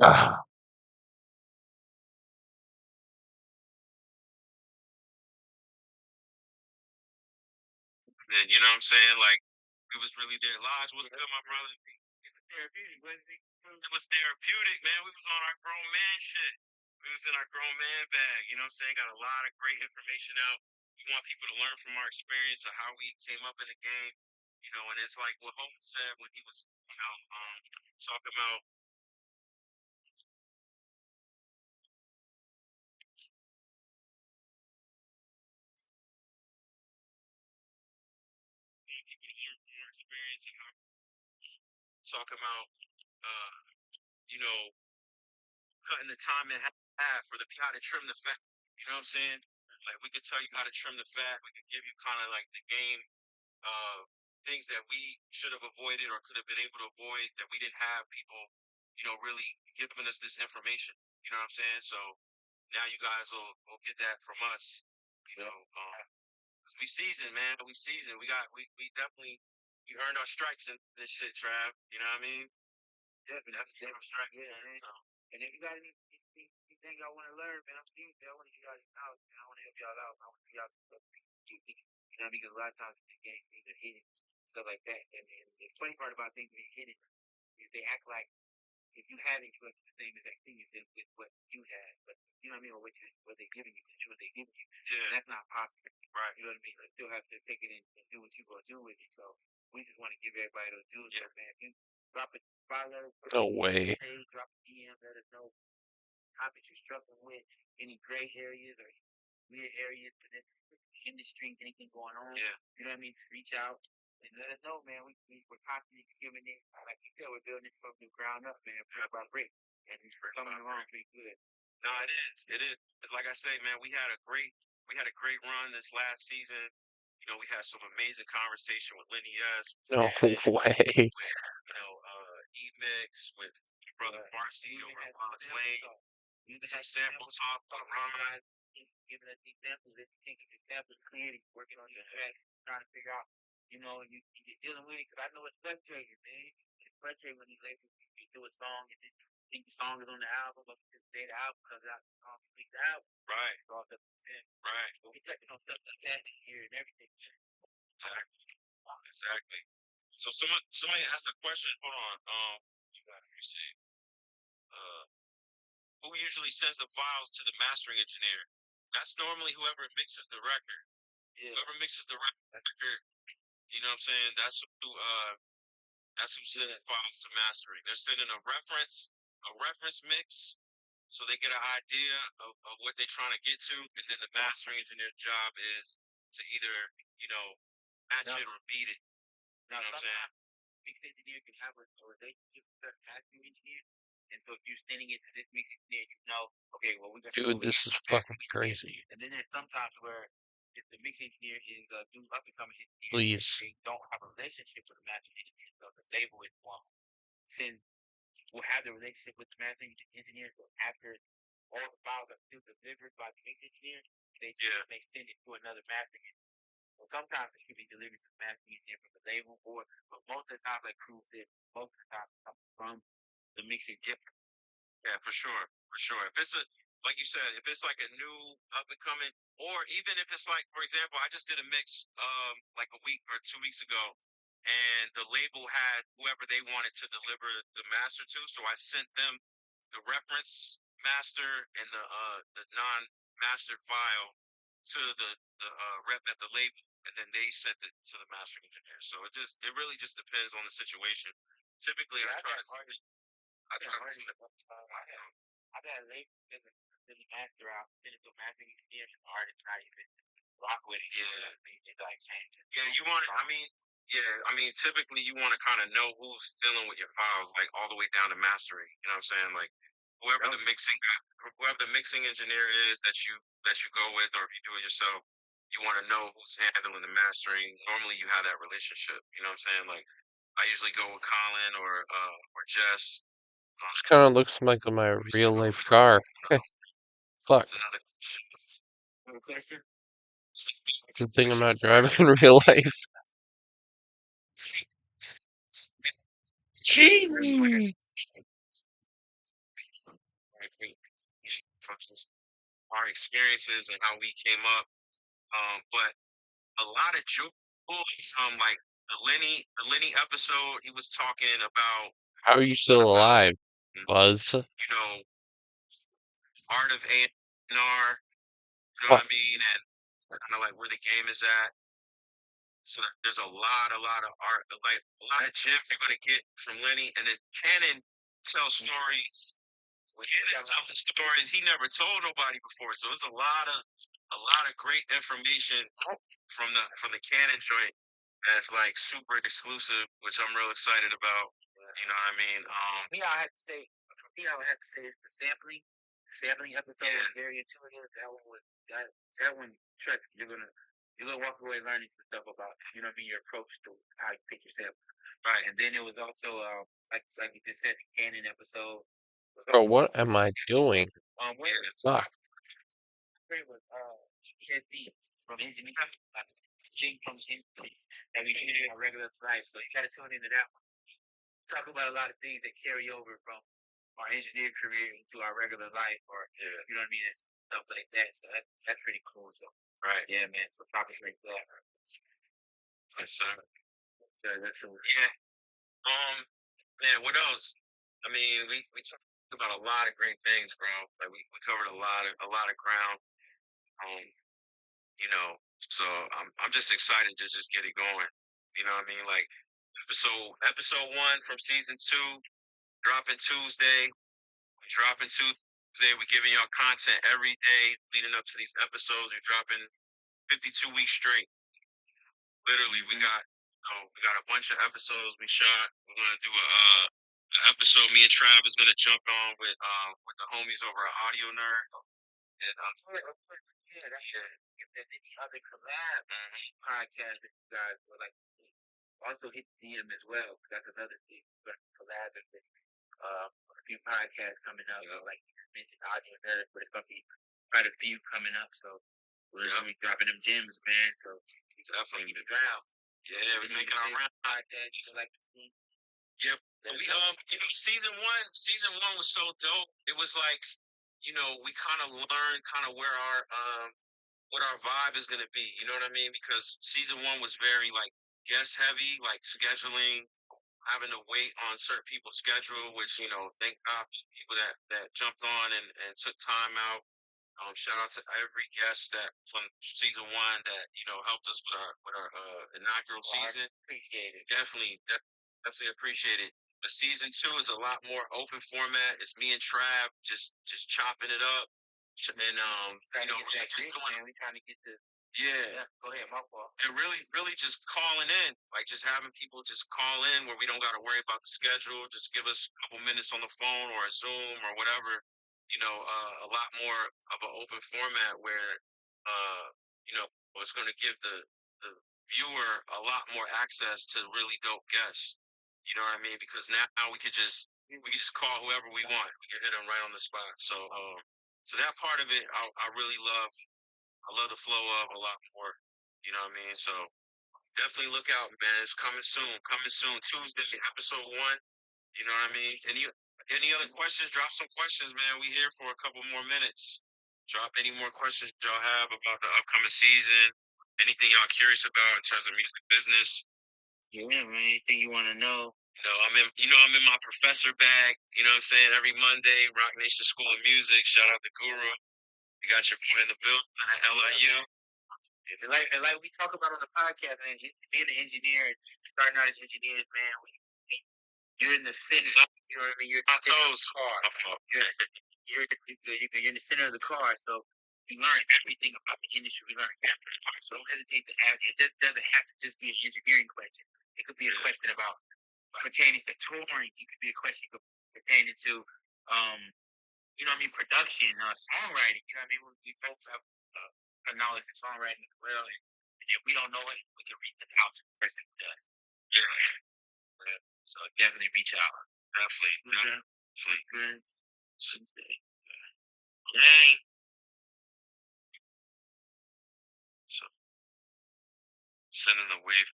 Ah, And you know what I'm saying? Like, it was really there. Lodge, what's good, my brother? It was therapeutic, wasn't it? It was therapeutic, man. We was on our grown man shit. We was in our grown man bag. You know what I'm saying? Got a lot of great information out. We want people to learn from our experience of how we came up in the game. You know, and it's like what Holmes said when he was, talking about people to learn from our experience and how talking about, uh, you know, cutting the time in half for the how to trim the fat. You know what I'm saying? Like we could tell you how to trim the fat. We could give you kind of like the game uh, things that we should have avoided or could have been able to avoid that we didn't have people, really giving us this information. You know what I'm saying? So now you guys will get that from us. You know, 'cause we seasoned, man. We seasoned. We definitely we earned our stripes in this shit, Trav. You know what I mean? Definitely earned our stripes. Yeah, man. So, and if you got anything y'all want to learn, man, I'm here. I want to get y'all out. I want to help y'all out. I want to y'all to you know, because a lot of times in the game, things are hidden, stuff like that. And the funny part about things being hidden is they act like if you have it, you have the same exact thing as with what you had. But you know what I mean, or what they're giving you, what they're giving you. Yeah. And that's not possible. Right. You know what I mean? They still have to take it in and do what you're gonna do with it. So we just want to give everybody those tools. Yeah, man. If you drop it, follow, no way. drop a DM, let us know topics you're struggling with, any gray areas or weird areas in the industry, anything going on. Yeah. You know what I mean? Reach out and let us know, man. We're constantly giving it. Like you said, we're building this from the ground up, man, brick by brick. And it's coming along pretty good. No, it is. It is. Like I say, man, we had a great run this last season. You know, we had some amazing conversation with Lenny S. No way. With, E-Mix, with Brother Varsity over at Fox Lane. Some sample talk with Ron. Giving us these samples, if you can't get your samples clear, you're working on your track, trying to figure out, you're dealing with it, because I know it's frustrating, man. It's frustrating when these labels, you do a song and then think the song is on the album, but the day the album comes out, the song is the album. Right. It's all up to them. Right. So we're checking on stuff like that here and everything. Exactly. Exactly. So somebody asked a question. Hold on. You got it. You see. Uh, who usually sends the files to the mastering engineer? That's normally whoever mixes the record. Yeah. Whoever mixes the record, you know what I'm saying? That's who sending files to mastering. They're sending a reference mix, so they get an idea of what they're trying to get to, and then the mastering engineer's job is to either, you know, match it or beat it. You know what I'm saying? Mix engineer can have a relationship with their mastering engineer. And so if you're sending it to this mix engineer, okay, well, we're going to Dude, this is fucking crazy. And then there's sometimes where if the mix engineer is a new up and coming engineer, Please. they don't have a relationship with the mastering engineer, so the label is one. Will have the relationship with the mastering engineer, so after all the files are still delivered by the mix engineer, they send it to another mastering engineer. So sometimes it should be delivered to the mastering engineer from the label, but most of the time, like Cruz said, most of the time it comes from the mixing engineer. Yeah, for sure, for sure. If it's like you said, if it's like a new up and coming, or even if it's like, for example, I just did a mix like a week or 2 weeks ago, and the label had whoever they wanted to deliver the master to, so I sent them the reference master and the non-mastered file to the rep at the label, and then they sent it to the mastering engineer. So it really just depends on the situation. Typically, I try to see the I've had late in the master out, send it to a mastering engineer, and the artist not even rock with it. Yeah. It's like, yeah, you want it. Typically you want to kind of know who's dealing with your files, like all the way down to mastering. You know what I'm saying? Like whoever the mixing engineer is that you go with, or if you do it yourself, you want to know who's handling the mastering. Normally you have that relationship. You know what I'm saying? Like I usually go with Colin or Jess. This kind of looks like my real life car. Fuck. Good thing I'm not driving in real life. from just our experiences and how we came up. But a lot of joy like the Lenny episode. He was talking about How are you still about alive, Buzz? you know art of A&R. You know What? what I mean, and kind of like where the game is at. So there's a lot of art, like a lot of gems you're gonna get from Lenny, and then Cannon tells stories. Cannon telling stories he never told nobody before. So it's a lot of great information from the Cannon joint that's like super exclusive, which I'm real excited about. You know what I mean? Me, I had to say, for me, I would have to say it's the sampling episode was very intuitive. That one was that one. Trust me, you're gonna walk away learning some stuff about you know what I mean your approach to how you pick your sample. Right, and then it was also like you just said, the Canon episode was Bro, also what am I doing? where Fuck. was ESD from engineering, Jing from engineering that we use in our regular life. So you gotta tune into that one. Talk about a lot of things that carry over from our engineer career into our regular life, or you know what I mean, and stuff like that. So that's pretty cool. So right, yeah, man. So topics like that. Yes, sir. That's yeah. Man, what else? I mean, we talked about a lot of great things, bro. Like we covered a lot of ground. Um, you know, so I'm just excited to just get it going. You know what I mean? Like episode one from season two dropping Tuesday. Dropping Tuesday. We're giving y'all content every day leading up to these episodes. We're dropping 52 weeks straight. Literally, we got a bunch of episodes we shot. We're gonna do a episode. Me and Trav is gonna jump on with the homies over at Audio Nerd. And yeah, that's it. If there's any other collab podcast that you guys would like to see, also hit DM as well. That's another thing. We're gonna collab with a few podcasts coming up. Like you mentioned, Audio Nerd, but it's gonna be quite a few coming up. So we're gonna be dropping them gems, man. So definitely the ground. Yeah, we're making our round podcast. Like to see. Yep. Season one was so dope. It was like, we kind of learned kind of where our what our vibe is gonna be. You know what I mean? Because season one was very like guest heavy, like scheduling, having to wait on certain people's schedule, which thank God for people that jumped on and took time out. Shout out to every guest that from season one that helped us with our inaugural season. Appreciate it. Definitely appreciate it. But season two is a lot more open format. It's me and Trav just chopping it up, and really just doing. We trying to get to. Yeah. Go ahead, my fault. And really just calling in, like just having people just call in where we don't got to worry about the schedule. Just give us a couple minutes on the phone or a Zoom or whatever. A lot more of an open format where, uh, it's going to give the viewer a lot more access to really dope guests. You know what I mean? Because now we can just call whoever we want. We can hit them right on the spot. So that part of it, I really love. I love the flow of a lot more. You know what I mean? So definitely look out, man. It's coming soon. Coming soon. Tuesday, episode one. You know what I mean? Any other questions? Drop some questions, man. We here for a couple more minutes. Drop any more questions y'all have about the upcoming season. Anything y'all curious about in terms of music business? Yeah, man. Anything you want to know? I'm in my professor bag. You know what I'm saying? Every Monday, Rock Nation School of Music. Shout out to Guru. You got your boy in the building at LIU. And like we talk about on the podcast, man, being an engineer, starting out as engineers, man, you're in the center. You know what I mean? You're in the center of the car. You're in the center of the car, so you learn everything about the industry. We learn everything. So don't hesitate to ask. It just doesn't have to just be an engineering question. It could be a question about pertaining to touring. It could be a question pertaining to production, songwriting. You know what I mean? We both have knowledge of songwriting as well. And if we don't know it, we can reach out to the person who does. Yeah. So definitely reach out. Definitely. Tuesday. Dang. So sending the wave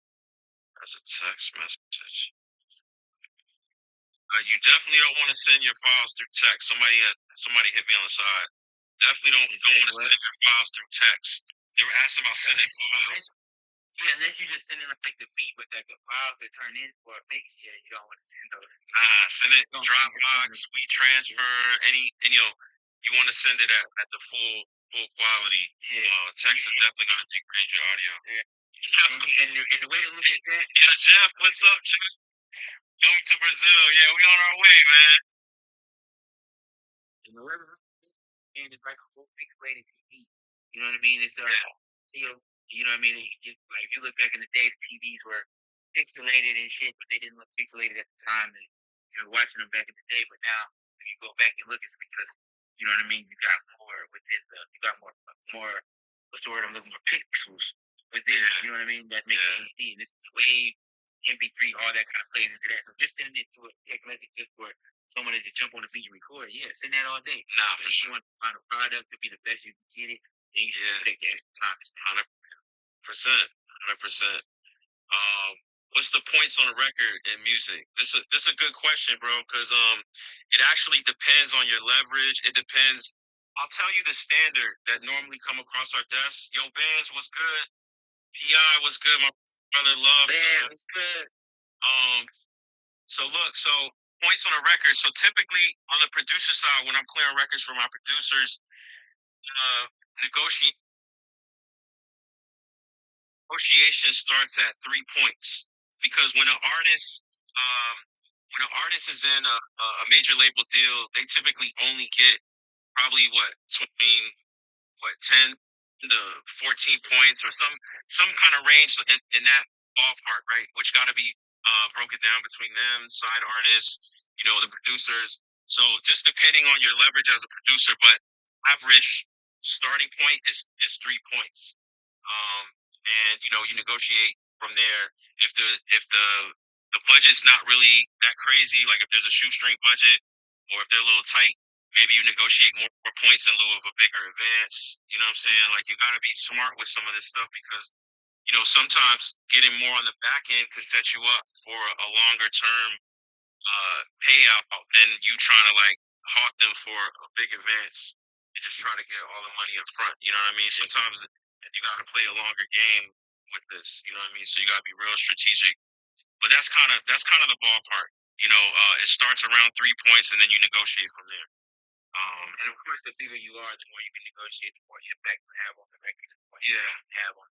as a text message. You definitely don't want to send your files through text. Somebody hit me on the side. Definitely don't want to send your files through text. They were asking about sending files. Yeah, unless you just send it like the beat with like the file to turn in for a mix, yeah, you don't want to send those. Send it Dropbox, WeTransfer, and you want to send it at the full quality. Yeah. Text is definitely gonna degrade your audio. Yeah. And the way to look at that. Yeah, Jeff, what's up, Jeff? Coming to Brazil. Yeah, we on our way, man. And the way to look and it's like a full pixelated TV. You know what I mean? It's you know what I mean? Like if you look back in the day, the TVs were pixelated and shit, but they didn't look pixelated at the time. And you were watching them back in the day, but now if you go back and look, it's because you know what I mean. You got more within you got more. What's the word I'm looking for? Pixels within. You know what I mean? That makes it HD, and it's wave, MP3, all that kind of plays into that. So just sending it to a text message just for someone to jump on the beat and record. Yeah, send that all day. Nah, for sure. You want to find a product to be the best you can get it, then you should take that time. 100%. 100%. What's the points on a record in music? This is a good question, bro, because it actually depends on your leverage. It depends. I'll tell you the standard that normally come across our desk. Yo, bands was good. PI was good. My brother loved. Band was good. So look, points on a record. So typically on the producer side, when I'm clearing records for my producers, negotiation starts at 3 points because when an artist is in a major label deal, they typically only get probably between 10 to 14 points or some kind of range in that ballpark, right? Which got to be broken down between them, side artists, the producers. So just depending on your leverage as a producer, but average starting point is 3 points. And you negotiate from there. If the budget's not really that crazy, like if there's a shoestring budget or if they're a little tight, maybe you negotiate more points in lieu of a bigger advance. You know what I'm saying? Like you gotta be smart with some of this stuff because sometimes getting more on the back end could set you up for a longer term payout than you trying to like hawk them for a big advance and just try to get all the money up front. You know what I mean? Sometimes you got to play a longer game with this. You know what I mean? So you got to be real strategic. But that's kind of the ballpark. It starts around 3 points and then you negotiate from there. And of course, the bigger you are, the more you can negotiate, the more impact you have on the record, the more you have on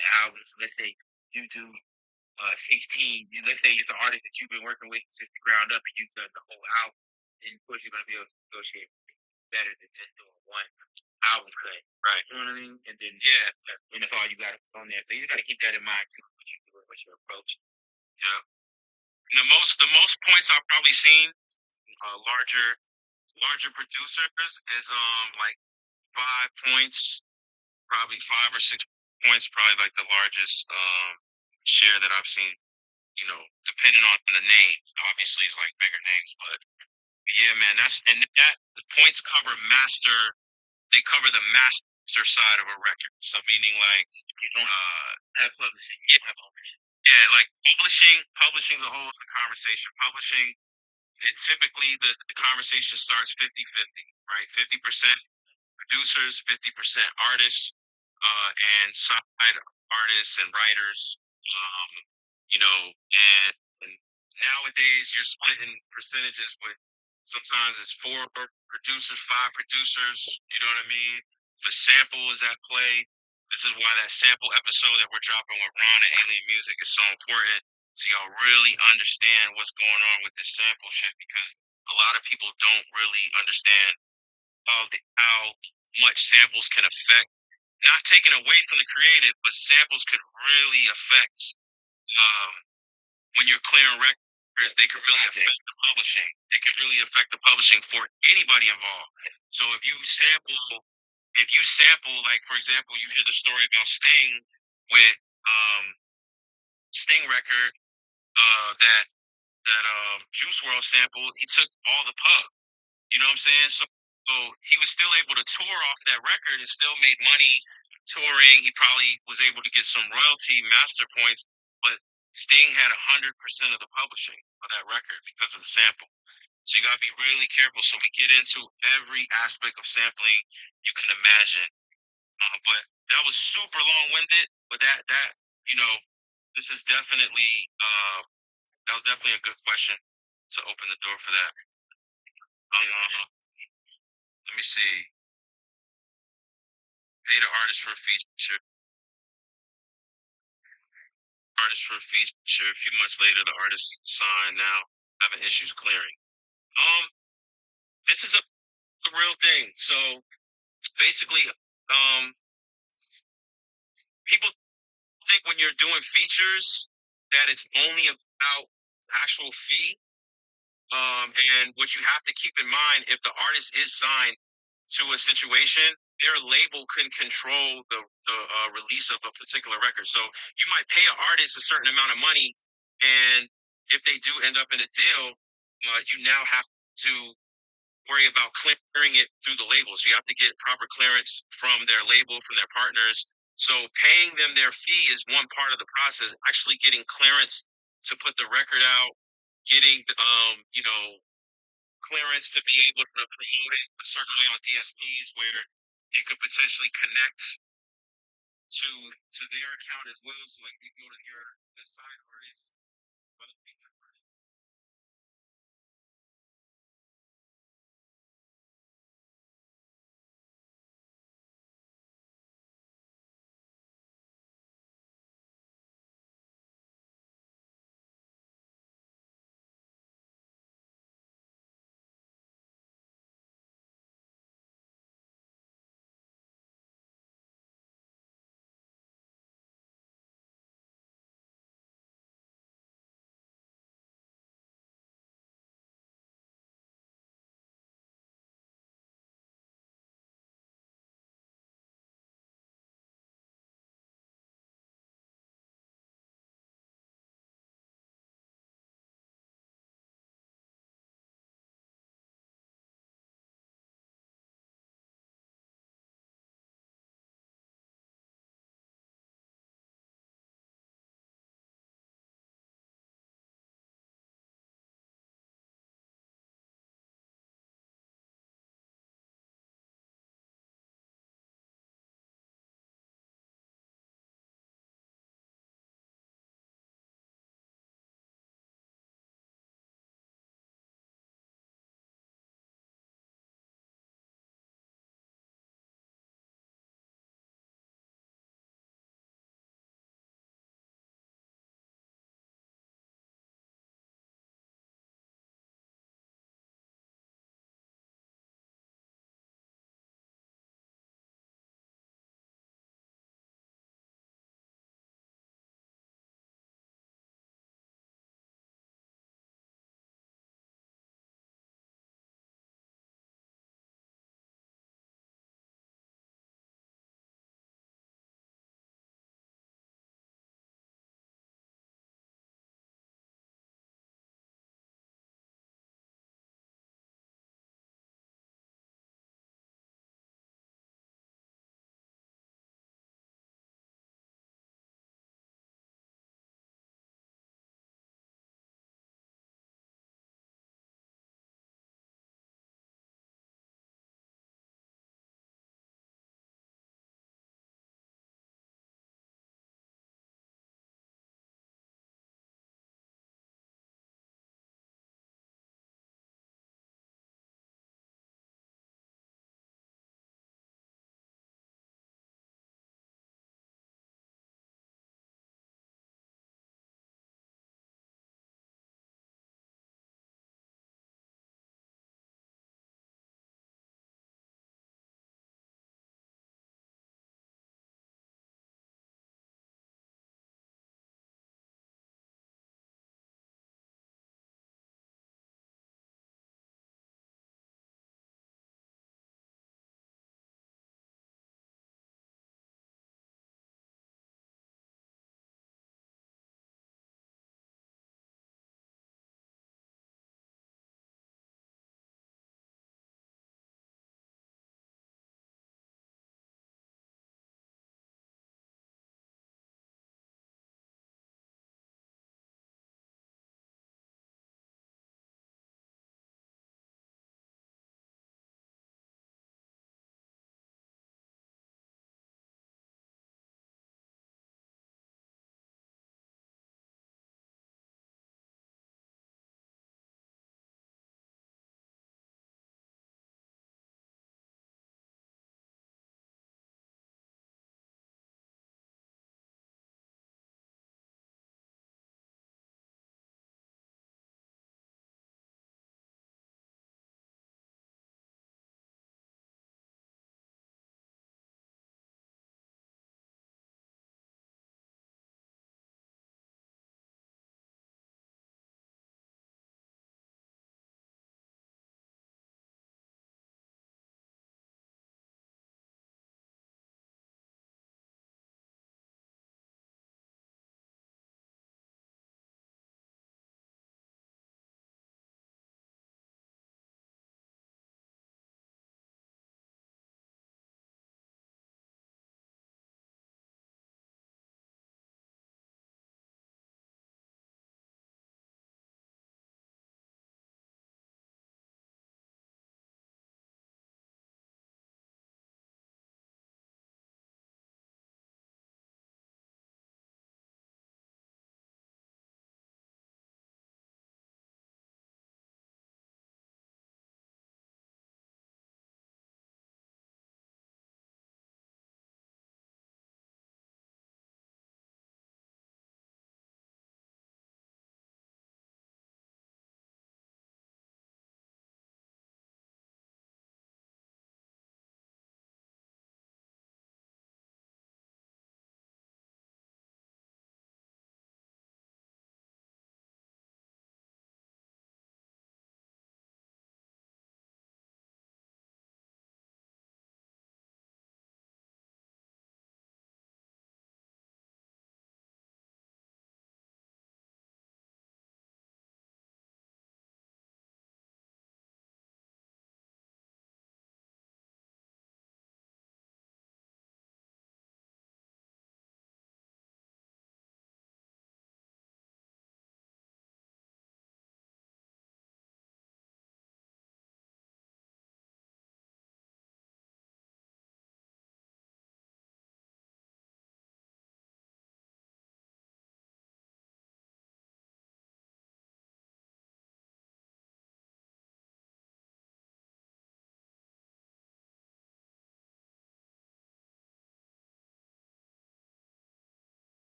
the album. So let's say you do 16. Let's say it's an artist that you've been working with since the ground up, and you've done the whole album. And of course, you're gonna be able to negotiate better than just doing one album cut, right? You know what I mean? And then and that's all you got on there. So you got to keep that in mind too, what you do, what your approach. Yeah. And the most points I've probably seen larger producers is like 5 points, probably 5 or 6 points, probably like the largest share that I've seen. Depending on the name, obviously it's like bigger names, but yeah, man, the points cover master. They cover the master side of a record. So meaning like you don't have publishing. Yeah, like publishing's a whole other conversation. Publishing, typically the conversation starts 50-50, right? 50% producers, 50% artists, and side artists and writers. And nowadays you're splitting percentages with sometimes it's 4 producers, 5 producers. You know what I mean? The sample is at play. This is why that sample episode that we're dropping with Ron and Alien Music is so important. So y'all really understand what's going on with this sample shit because a lot of people don't really understand how much samples can affect, not taken away from the creative, but samples could really affect when you're clearing records. They could really affect the publishing. They could really affect the publishing for anybody involved. So if you sample, like for example, you hear the story about Sting with Sting record that Juice World sampled. He took all the pub. You know what I'm saying? So he was still able to tour off that record and still made money touring. He probably was able to get some royalty master points, but Sting had 100% of the publishing of that record because of the sample. So you gotta be really careful. So we get into every aspect of sampling you can imagine. But that was super long-winded. But that you know, this is definitely that was definitely a good question to open the door for that. Let me see. Pay the artist for a feature. Artist for a feature. A few months later, the artist signed. Now having issues clearing. Um, this is a real thing. So basically, people think when you're doing features that it's only about actual fee. And what you have to keep in mind, if the artist is signed to a situation, their label can control the release of a particular record. So you might pay an artist a certain amount of money, and if they do end up in a deal, you now have to worry about clearing it through the label. So you have to get proper clearance from their label, from their partners. So paying them their fee is one part of the process. Actually getting clearance to put the record out, getting clearance to be able to promote it, certainly on DSPs where it could potentially connect to their account as well. So like you go to the side artist, other feature artist.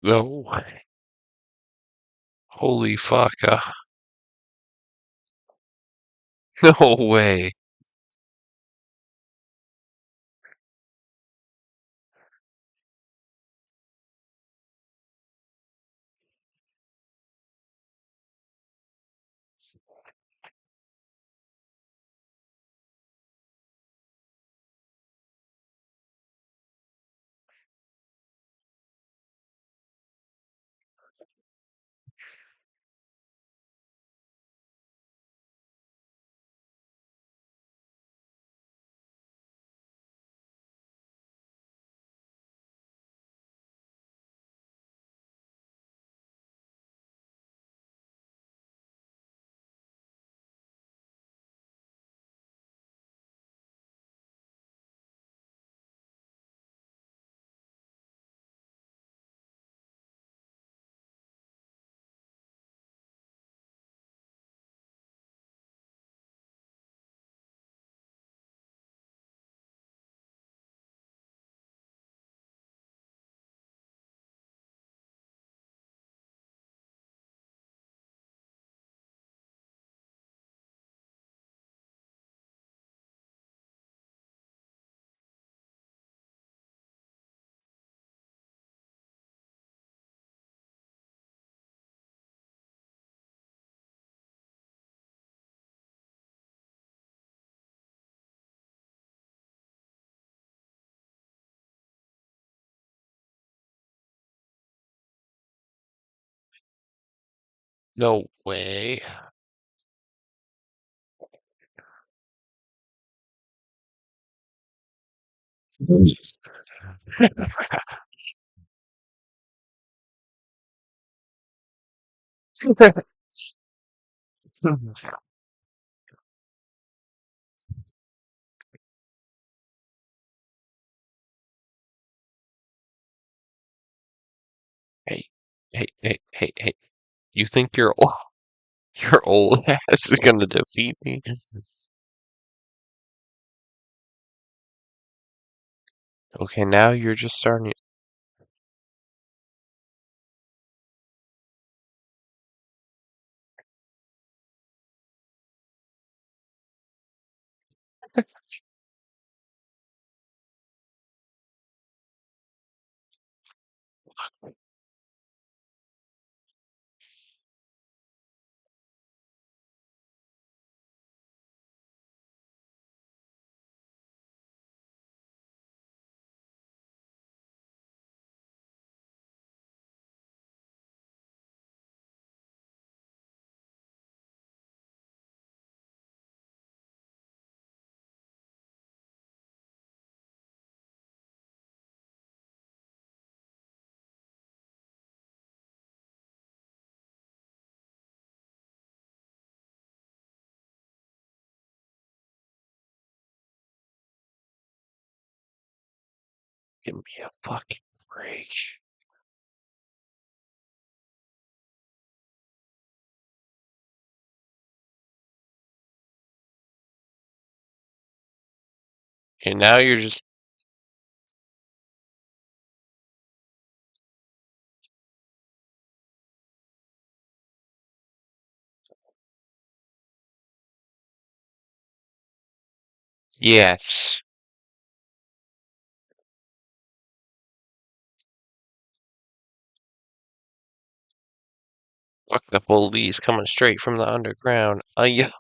No. Holy fuck. No way. No way. Hey, hey. You think your old ass is gonna defeat me? Okay, now you're just starting. Give me a fucking break. And now you're just yes. Fuck the police coming straight from the underground. Yeah.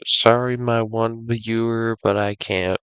Sorry, my one viewer, but I can't.